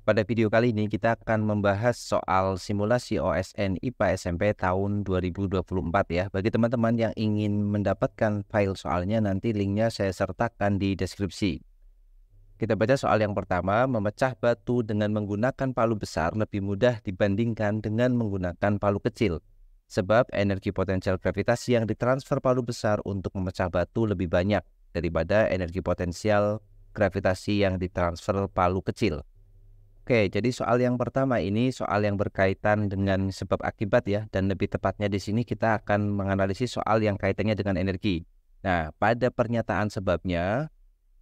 Pada video kali ini kita akan membahas soal simulasi OSN IPA SMP tahun 2024 ya. Bagi teman-teman yang ingin mendapatkan file soalnya, nanti linknya saya sertakan di deskripsi. Kita baca soal yang pertama, memecah batu dengan menggunakan palu besar lebih mudah dibandingkan dengan menggunakan palu kecil. Sebab energi potensial gravitasi yang ditransfer palu besar untuk memecah batu lebih banyak daripada energi potensial gravitasi yang ditransfer palu kecil. Oke, jadi soal yang pertama ini soal yang berkaitan dengan sebab akibat ya, dan lebih tepatnya di sini kita akan menganalisis soal yang kaitannya dengan energi. Nah, pada pernyataan sebabnya,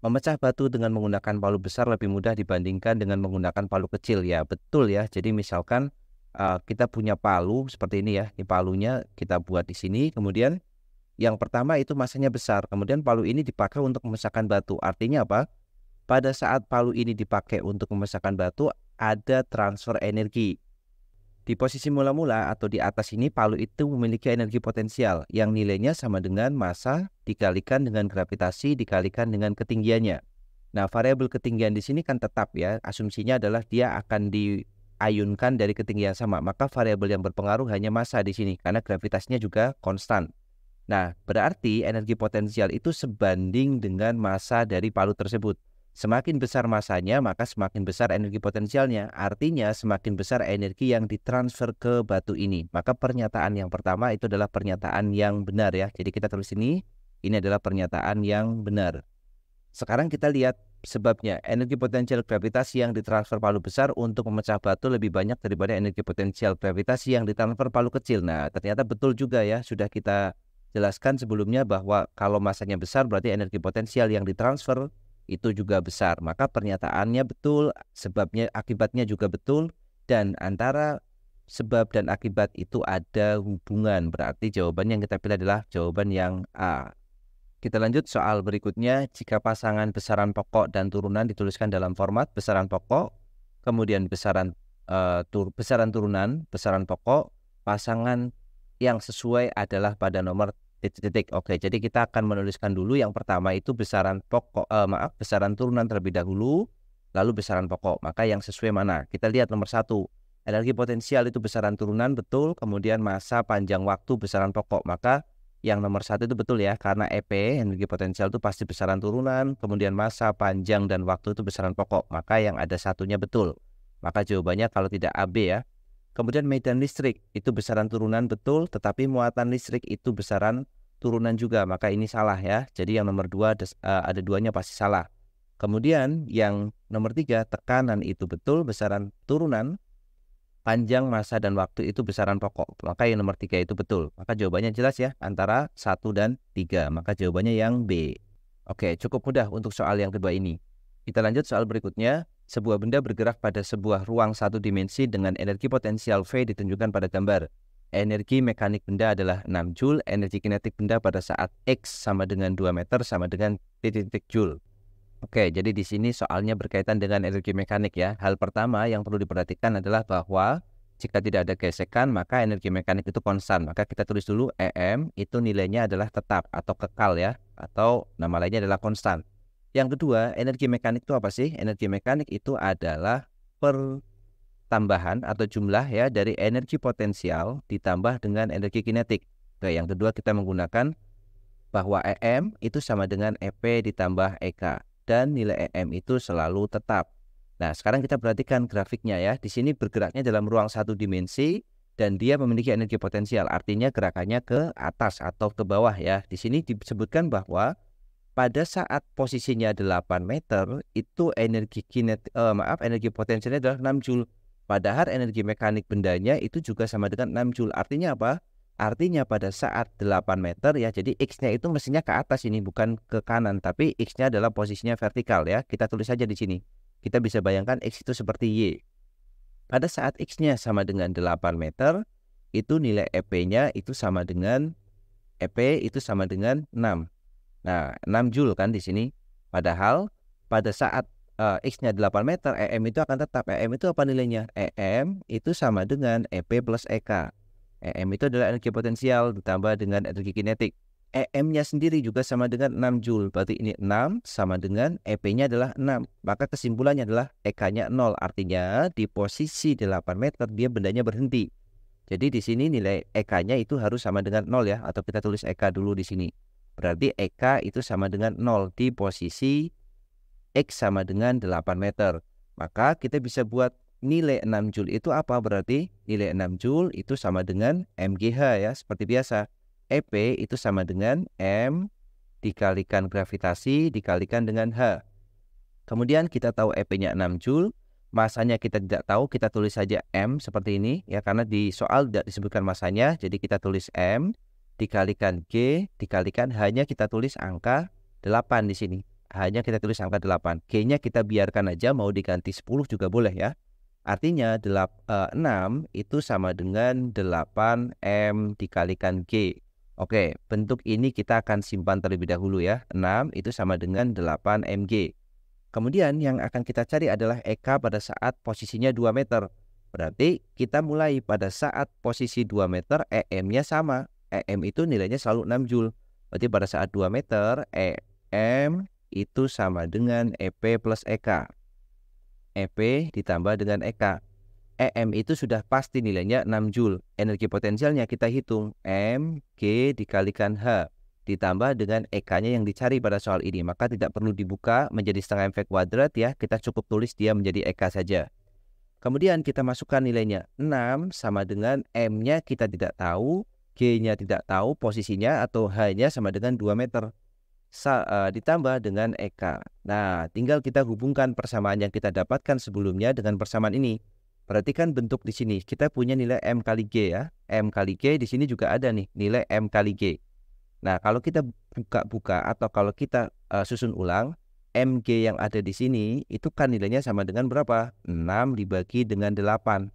memecah batu dengan menggunakan palu besar lebih mudah dibandingkan dengan menggunakan palu kecil. Ya, betul ya. Jadi misalkan kita punya palu seperti ini ya. Ini palunya kita buat di sini, kemudian yang pertama itu masanya besar, kemudian palu ini dipakai untuk memecahkan batu. Artinya apa? Pada saat palu ini dipakai untuk memecahkan batu, ada transfer energi. Di posisi mula-mula atau di atas ini, palu itu memiliki energi potensial yang nilainya sama dengan massa dikalikan dengan gravitasi dikalikan dengan ketinggiannya. Nah, variabel ketinggian di sini kan tetap ya. Asumsinya adalah dia akan diayunkan dari ketinggian sama. Maka variabel yang berpengaruh hanya massa di sini karena gravitasinya juga konstan. Nah, berarti energi potensial itu sebanding dengan massa dari palu tersebut. Semakin besar masanya, maka semakin besar energi potensialnya. Artinya semakin besar energi yang ditransfer ke batu ini. Maka pernyataan yang pertama itu adalah pernyataan yang benar ya. Jadi kita tulis ini adalah pernyataan yang benar. Sekarang kita lihat sebabnya. Energi potensial gravitasi yang ditransfer palu besar untuk memecah batu lebih banyak daripada energi potensial gravitasi yang ditransfer palu kecil. Nah, ternyata betul juga ya. Sudah kita jelaskan sebelumnya bahwa kalau masanya besar berarti energi potensial yang ditransfer itu juga besar. Maka pernyataannya betul, sebabnya akibatnya juga betul, dan antara sebab dan akibat itu ada hubungan. Berarti jawaban yang kita pilih adalah jawaban yang A. Kita lanjut soal berikutnya. Jika pasangan besaran pokok dan turunan dituliskan dalam format besaran pokok, kemudian besaran turunan, besaran pokok, pasangan yang sesuai adalah pada nomor titik-titik. Oke, jadi kita akan menuliskan dulu yang pertama itu besaran pokok, besaran turunan terlebih dahulu, lalu besaran pokok. Maka yang sesuai mana? Kita lihat nomor 1. Energi potensial itu besaran turunan, betul. Kemudian massa panjang waktu besaran pokok. Maka yang nomor 1 itu betul ya, karena EP, energi potensial itu pasti besaran turunan, kemudian massa panjang dan waktu itu besaran pokok. Maka yang ada satunya betul. Maka jawabannya kalau tidak AB ya. Kemudian medan listrik itu besaran turunan betul, tetapi muatan listrik itu besaran turunan juga. Maka ini salah ya. Jadi yang nomor 2 ada duanya pasti salah. Kemudian yang nomor 3, tekanan itu betul, besaran turunan, panjang, massa, dan waktu itu besaran pokok. Maka yang nomor 3 itu betul. Maka jawabannya jelas ya, antara 1 dan 3. Maka jawabannya yang B. Oke, cukup mudah untuk soal yang kedua ini. Kita lanjut soal berikutnya. Sebuah benda bergerak pada sebuah ruang satu dimensi dengan energi potensial V ditunjukkan pada gambar. Energi mekanik benda adalah 6 Joule, energi kinetik benda pada saat X sama dengan 2 meter sama dengan titik-titik Joule. Oke, jadi di sini soalnya berkaitan dengan energi mekanik ya. Hal pertama yang perlu diperhatikan adalah bahwa jika tidak ada gesekan, maka energi mekanik itu konstan. Maka kita tulis dulu EM itu nilainya adalah tetap atau kekal ya, atau nama lainnya adalah konstan. Yang kedua, energi mekanik itu apa sih? Energi mekanik itu adalah pertambahan atau jumlah ya dari energi potensial ditambah dengan energi kinetik. Oke, yang kedua kita menggunakan bahwa EM itu sama dengan EP ditambah EK. Dan nilai EM itu selalu tetap. Nah, sekarang kita perhatikan grafiknya ya. Di sini bergeraknya dalam ruang satu dimensi dan dia memiliki energi potensial. Artinya gerakannya ke atas atau ke bawah ya. Di sini disebutkan bahwa pada saat posisinya 8 meter itu energi energi potensialnya adalah 6 Joule. Padahal energi mekanik bendanya itu juga sama dengan 6 Joule. Artinya apa? Artinya pada saat 8 meter ya, jadi X-nya itu mestinya ke atas ini, bukan ke kanan, tapi X-nya adalah posisinya vertikal ya. Kita tulis saja di sini. Kita bisa bayangkan X itu seperti Y. Pada saat X-nya sama dengan 8 meter, itu nilai EP-nya itu sama dengan EP itu sama dengan 6. Nah, 6 Joule kan di sini. Padahal pada saat X-nya 8 meter, EM itu akan tetap. EM itu apa nilainya? EM itu sama dengan EP plus EK. EM itu adalah energi potensial ditambah dengan energi kinetik. EM-nya sendiri juga sama dengan 6 Joule. Berarti ini 6 sama dengan EP-nya adalah 6. Maka kesimpulannya adalah EK-nya 0. Artinya di posisi 8 meter dia bendanya berhenti. Jadi di sini nilai EK-nya itu harus sama dengan 0 ya. Atau kita tulis EK dulu di sini. Berarti EK itu sama dengan 0 di posisi X sama dengan 8 meter. Maka kita bisa buat nilai 6 Joule itu apa? Berarti nilai 6 Joule itu sama dengan MGH ya. Seperti biasa. EP itu sama dengan M dikalikan gravitasi dikalikan dengan H. Kemudian kita tahu EP-nya 6 Joule, masanya kita tidak tahu, kita tulis saja M seperti ini ya, karena di soal tidak disebutkan masanya, jadi kita tulis M dikalikan G dikalikan H-nya kita tulis angka 8 di sini. H-nya kita tulis angka 8. G-nya kita biarkan aja, mau diganti 10 juga boleh ya. Artinya 6 itu sama dengan 8M dikalikan G. Oke, bentuk ini kita akan simpan terlebih dahulu ya. 6 itu sama dengan 8 mg. Kemudian yang akan kita cari adalah EK pada saat posisinya 2 meter. Berarti kita mulai pada saat posisi 2 meter, EM-nya sama. EM itu nilainya selalu 6 Joule. Berarti pada saat 2 meter, EM itu sama dengan EP plus EK. EP ditambah dengan EK. EM itu sudah pasti nilainya 6 Joule. Energi potensialnya kita hitung. M, G dikalikan H. Ditambah dengan EK-nya yang dicari pada soal ini. Maka tidak perlu dibuka menjadi setengah MV kuadrat ya. Kita cukup tulis dia menjadi EK saja. Kemudian kita masukkan nilainya. 6 sama dengan M-nya kita tidak tahu. G-nya tidak tahu posisinya atau H-nya sama dengan 2 meter. Ditambah dengan EK. Nah, tinggal kita hubungkan persamaan yang kita dapatkan sebelumnya dengan persamaan ini. Perhatikan bentuk di sini. Kita punya nilai M kali G ya. M kali G di sini juga ada nih nilai M kali G. Nah, kalau kita buka-buka atau kalau kita susun ulang, MG yang ada di sini itu kan nilainya sama dengan berapa? 6 dibagi dengan 8.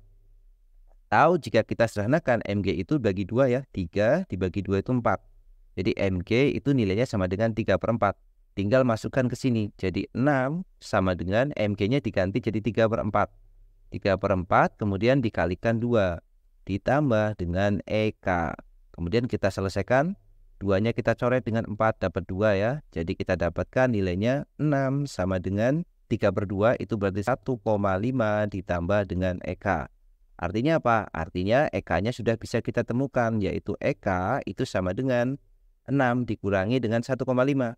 Tahu jika kita sederhanakan MG itu bagi 2 ya. 3 dibagi 2 itu 4. Jadi MG itu nilainya sama dengan 3/4. Tinggal masukkan ke sini. Jadi 6 sama dengan MG-nya diganti jadi 3/4. 3/4 kemudian dikalikan 2 ditambah dengan EK. Kemudian kita selesaikan, 2-nya kita coret dengan 4 dapat 2 ya. Jadi kita dapatkan nilainya 6 sama dengan 3/2 itu berarti 1,5 ditambah dengan EK. Artinya apa? Artinya EK-nya sudah bisa kita temukan, yaitu EK itu sama dengan 6 dikurangi dengan 1,5.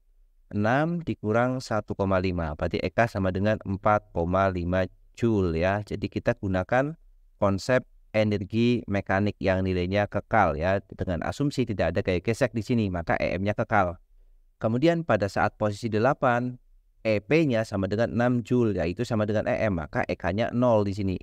6 dikurang 1,5 berarti EK sama dengan 4,5 Joule ya. Jadi kita gunakan konsep energi mekanik yang nilainya kekal ya, dengan asumsi tidak ada gaya gesek di sini, maka EM-nya kekal. Kemudian pada saat posisi 8, EP-nya sama dengan 6 Joule yaitu sama dengan EM, maka EK-nya 0 di sini.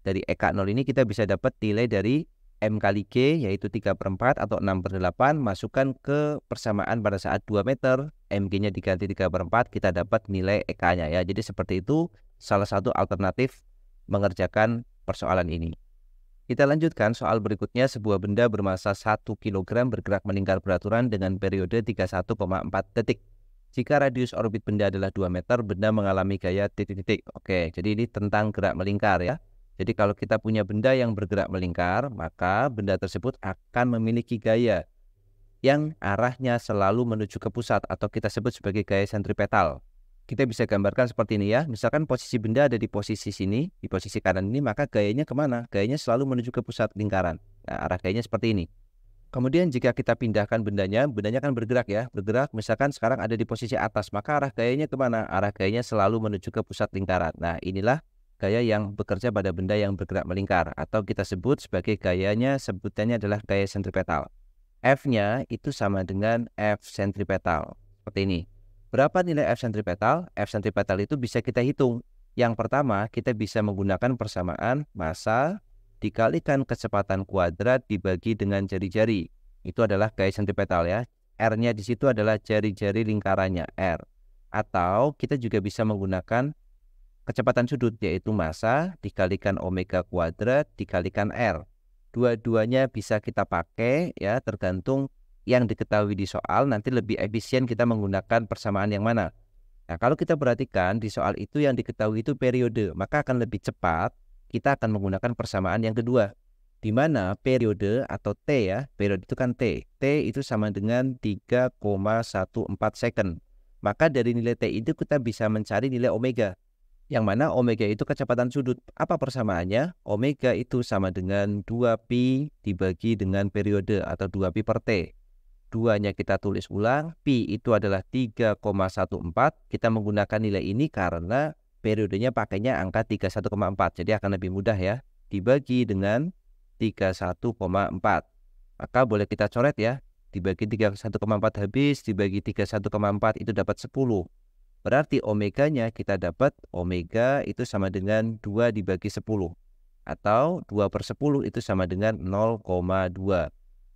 Dari EK 0 ini kita bisa dapat nilai dari M kali G yaitu 3/4 atau 6/8, masukkan ke persamaan pada saat 2 meter, MG-nya diganti 3/4, kita dapat nilai EK-nya ya. Jadi seperti itu salah satu alternatif mengerjakan persoalan ini. Kita lanjutkan soal berikutnya. Sebuah benda bermassa 1 kg bergerak melingkar beraturan dengan periode 31,4 detik. Jika radius orbit benda adalah 2 meter, benda mengalami gaya titik-titik. Oke, jadi ini tentang gerak melingkar ya. Jadi kalau kita punya benda yang bergerak melingkar, maka benda tersebut akan memiliki gaya yang arahnya selalu menuju ke pusat atau kita sebut sebagai gaya sentripetal. Kita bisa gambarkan seperti ini ya. Misalkan posisi benda ada di posisi sini, di posisi kanan ini, maka gayanya kemana? Gayanya selalu menuju ke pusat lingkaran. Nah, arah gayanya seperti ini. Kemudian jika kita pindahkan bendanya kan bergerak ya. Bergerak misalkan sekarang ada di posisi atas, maka arah gayanya kemana? Arah gayanya selalu menuju ke pusat lingkaran. Nah, inilah gaya yang bekerja pada benda yang bergerak melingkar. Atau kita sebut sebagai gayanya, sebutannya adalah gaya sentripetal. F-nya itu sama dengan F sentripetal. Seperti ini. Berapa nilai F sentripetal? F sentripetal itu bisa kita hitung. Yang pertama, kita bisa menggunakan persamaan massa dikalikan kecepatan kuadrat dibagi dengan jari-jari. Itu adalah gaya sentripetal ya. R-nya di situ adalah jari-jari lingkarannya, R. Atau kita juga bisa menggunakan kecepatan sudut, yaitu massa dikalikan omega kuadrat dikalikan R. Dua-duanya bisa kita pakai ya, tergantung yang diketahui di soal. Nanti lebih efisien kita menggunakan persamaan yang mana. Nah, kalau kita perhatikan di soal itu yang diketahui itu periode, maka akan lebih cepat kita akan menggunakan persamaan yang kedua. di mana periode atau T ya, periode itu kan T. T itu sama dengan 3,14 second. Maka dari nilai T itu kita bisa mencari nilai omega. Yang mana omega itu kecepatan sudut. Apa persamaannya? Omega itu sama dengan 2pi dibagi dengan periode atau 2pi per T. 2-nya kita tulis ulang, pi itu adalah 3,14. Kita menggunakan nilai ini karena periodenya pakainya angka 31,4. Jadi akan lebih mudah ya. Dibagi dengan 31,4. Maka boleh kita coret ya. Dibagi 31,4 habis, dibagi 31,4 itu dapat 10. Berarti omeganya kita dapat omega itu sama dengan 2 dibagi 10. Atau 2 per 10 itu sama dengan 0,2.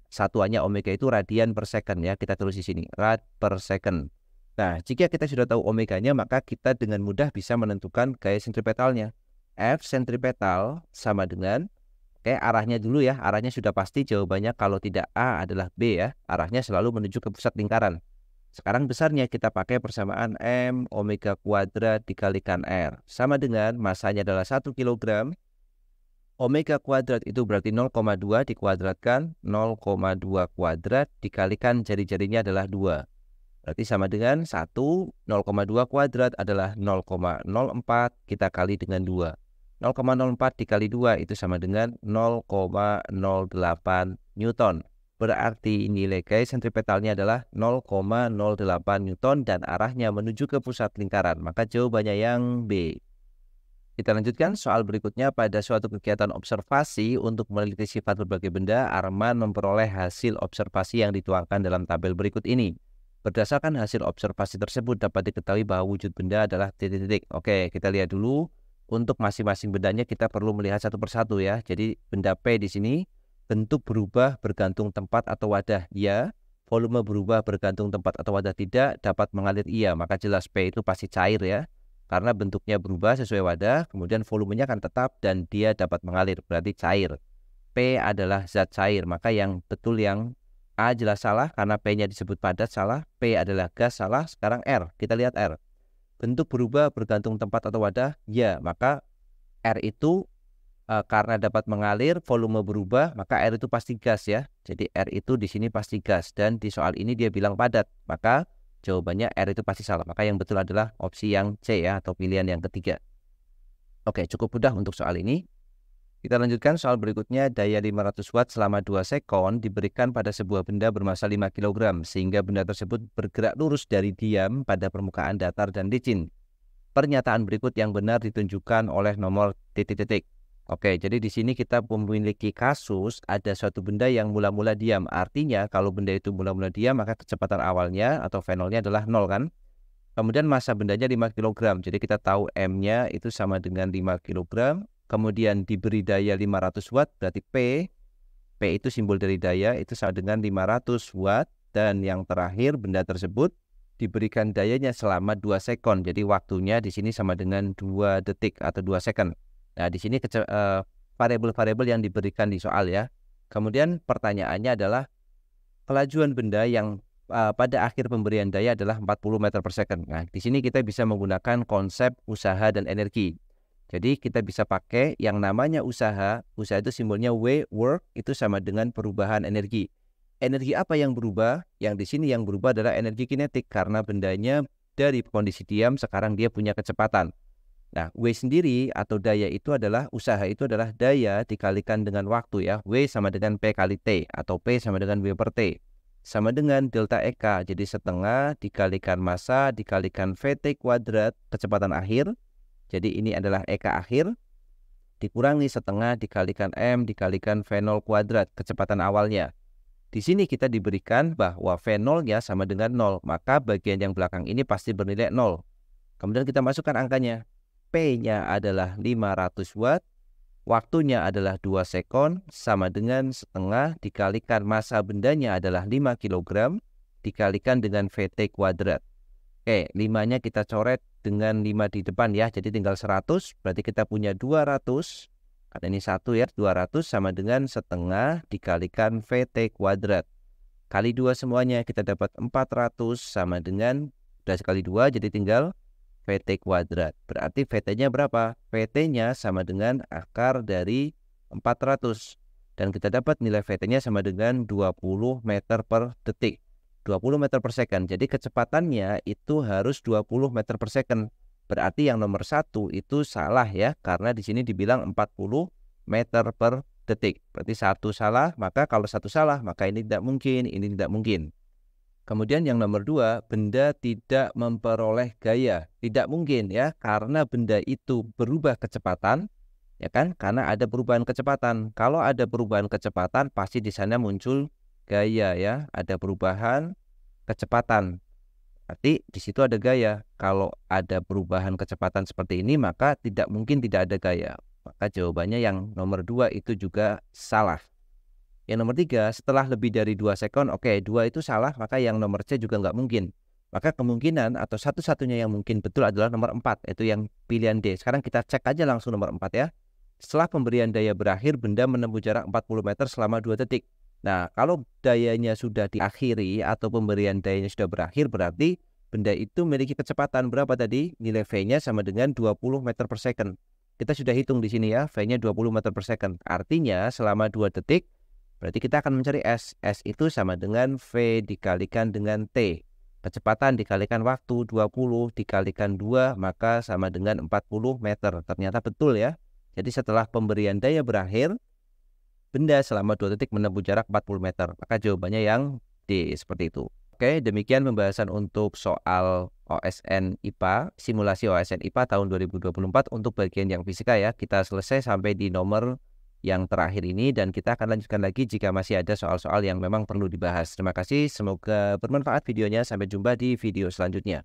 Satuannya omega itu radian per second ya. Kita tulis di sini, rad per second. Nah, jika kita sudah tahu omeganya, maka kita dengan mudah bisa menentukan gaya sentripetalnya. F sentripetal sama dengan, arahnya dulu ya. Arahnya sudah pasti, jawabannya kalau tidak A adalah B ya. Arahnya selalu menuju ke pusat lingkaran. Sekarang besarnya kita pakai persamaan M omega kuadrat dikalikan R. Sama dengan masanya adalah 1 kg. Omega kuadrat itu berarti 0,2 dikuadratkan 0,2 kuadrat dikalikan jari-jarinya adalah 2. Berarti sama dengan 1, 0,2 kuadrat adalah 0,04 kita kali dengan 2. 0,04 dikali 2 itu sama dengan 0,08 Newton. Berarti nilai gaya sentripetalnya adalah 0,08 Newton dan arahnya menuju ke pusat lingkaran. Maka jawabannya yang B. Kita lanjutkan soal berikutnya. Pada suatu kegiatan observasi untuk meneliti sifat berbagai benda, Arman memperoleh hasil observasi yang dituangkan dalam tabel berikut ini. Berdasarkan hasil observasi tersebut dapat diketahui bahwa wujud benda adalah titik-titik. Oke, kita lihat dulu. Untuk masing-masing bendanya kita perlu melihat satu persatu ya. Jadi benda P di sini bentuk berubah bergantung tempat atau wadah. Ya, volume berubah bergantung tempat atau wadah tidak, dapat mengalir iya. Maka jelas P itu pasti cair ya. Karena bentuknya berubah sesuai wadah, kemudian volumenya akan tetap dan dia dapat mengalir, berarti cair. P adalah zat cair, maka yang betul yang A jelas salah karena P-nya disebut padat, salah. P adalah gas, salah. Sekarang R, kita lihat R. Bentuk berubah bergantung tempat atau wadah, ya, maka R itu karena dapat mengalir, volume berubah, maka R itu pasti gas ya. Jadi R itu di sini pasti gas dan di soal ini dia bilang padat, maka jawabannya R itu pasti salah. Maka yang betul adalah opsi yang C ya, atau pilihan yang ketiga. Oke, cukup mudah untuk soal ini. Kita lanjutkan soal berikutnya. Daya 500 watt selama 2 sekon diberikan pada sebuah benda bermassa 5 kg, sehingga benda tersebut bergerak lurus dari diam pada permukaan datar dan licin. Pernyataan berikut yang benar ditunjukkan oleh nomor titik-titik. Oke, jadi di sini kita memiliki kasus ada suatu benda yang mula-mula diam. Artinya kalau benda itu mula-mula diam, maka kecepatan awalnya atau V0-nya adalah 0 kan. Kemudian massa bendanya 5 kg. Jadi kita tahu M-nya itu sama dengan 5 kg. Kemudian diberi daya 500 watt, berarti P itu simbol dari daya, itu sama dengan 500 watt. Dan yang terakhir benda tersebut diberikan dayanya selama 2 sekon. Jadi waktunya di sini sama dengan 2 detik atau 2 second. Nah, di sini variabel-variabel yang diberikan di soal ya. Kemudian pertanyaannya adalah kelajuan benda yang pada akhir pemberian daya adalah 40 meter per second. Nah, di sini kita bisa menggunakan konsep usaha dan energi. Jadi kita bisa pakai yang namanya usaha. Usaha itu simbolnya W, work, itu sama dengan perubahan energi. Energi apa yang berubah? Yang di sini yang berubah adalah energi kinetik karena bendanya dari kondisi diam sekarang dia punya kecepatan. Nah, W sendiri atau daya itu adalah, usaha itu adalah daya dikalikan dengan waktu ya. W sama dengan P kali T atau P sama dengan W per T. Sama dengan delta EK. Jadi setengah dikalikan massa dikalikan VT kuadrat kecepatan akhir. Jadi ini adalah EK akhir. Dikurangi setengah dikalikan M dikalikan V0 kuadrat kecepatan awalnya. Di sini kita diberikan bahwa V0-nya sama dengan 0. Maka bagian yang belakang ini pasti bernilai 0. Kemudian kita masukkan angkanya. P-nya adalah 500 watt, waktunya adalah 2 sekon, sama dengan setengah dikalikan massa bendanya adalah 5 kg, dikalikan dengan VT kuadrat. Oke, 5-nya kita coret dengan 5 di depan ya, jadi tinggal 100, berarti kita punya 200, karena ini 1 ya, 200 sama dengan setengah dikalikan VT kuadrat. Kali 2 semuanya kita dapat 400 sama dengan, udah sekali 2, jadi tinggal VT kuadrat. Berarti VT-nya berapa? VT-nya sama dengan akar dari 400. dan kita dapat nilai VT-nya sama dengan 20 meter per detik. 20 meter per second. Jadi kecepatannya itu harus 20 meter per second. Berarti yang nomor 1 itu salah ya, karena di sini dibilang 40 meter per detik. Berarti 1 salah, maka kalau 1 salah, maka ini tidak mungkin, ini tidak mungkin. Kemudian yang nomor 2, benda tidak memperoleh gaya. Tidak mungkin ya, karena benda itu berubah kecepatan, ya kan? Karena ada perubahan kecepatan. Kalau ada perubahan kecepatan, pasti di sana muncul gaya ya. Ada perubahan kecepatan. Berarti di situ ada gaya. Kalau ada perubahan kecepatan seperti ini, maka tidak mungkin tidak ada gaya. Maka jawabannya yang nomor 2 itu juga salah. Yang nomor 3, setelah lebih dari 2 sekon, oke, 2 itu salah, maka yang nomor C juga nggak mungkin. Maka kemungkinan atau satu-satunya yang mungkin betul adalah nomor 4, yaitu yang pilihan D. Sekarang kita cek aja langsung nomor 4 ya. Setelah pemberian daya berakhir, benda menempuh jarak 40 meter selama 2 detik. Nah, kalau dayanya sudah diakhiri atau pemberian dayanya sudah berakhir, berarti benda itu memiliki kecepatan berapa tadi? Nilai V-nya sama dengan 20 meter per second. Kita sudah hitung di sini ya, V-nya 20 meter per second. Artinya selama 2 detik, berarti kita akan mencari S. S itu sama dengan V dikalikan dengan T. Kecepatan dikalikan waktu 20 dikalikan 2, maka sama dengan 40 meter. Ternyata betul ya. Jadi setelah pemberian daya berakhir, benda selama 2 detik menempuh jarak 40 meter. Maka jawabannya yang D, seperti itu. Oke, demikian pembahasan untuk soal OSN IPA, simulasi OSN IPA tahun 2024 untuk bagian yang fisika ya. Kita selesai sampai di nomor yang terakhir ini, dan kita akan lanjutkan lagi jika masih ada soal-soal yang memang perlu dibahas. Terima kasih, semoga bermanfaat videonya. Sampai jumpa di video selanjutnya.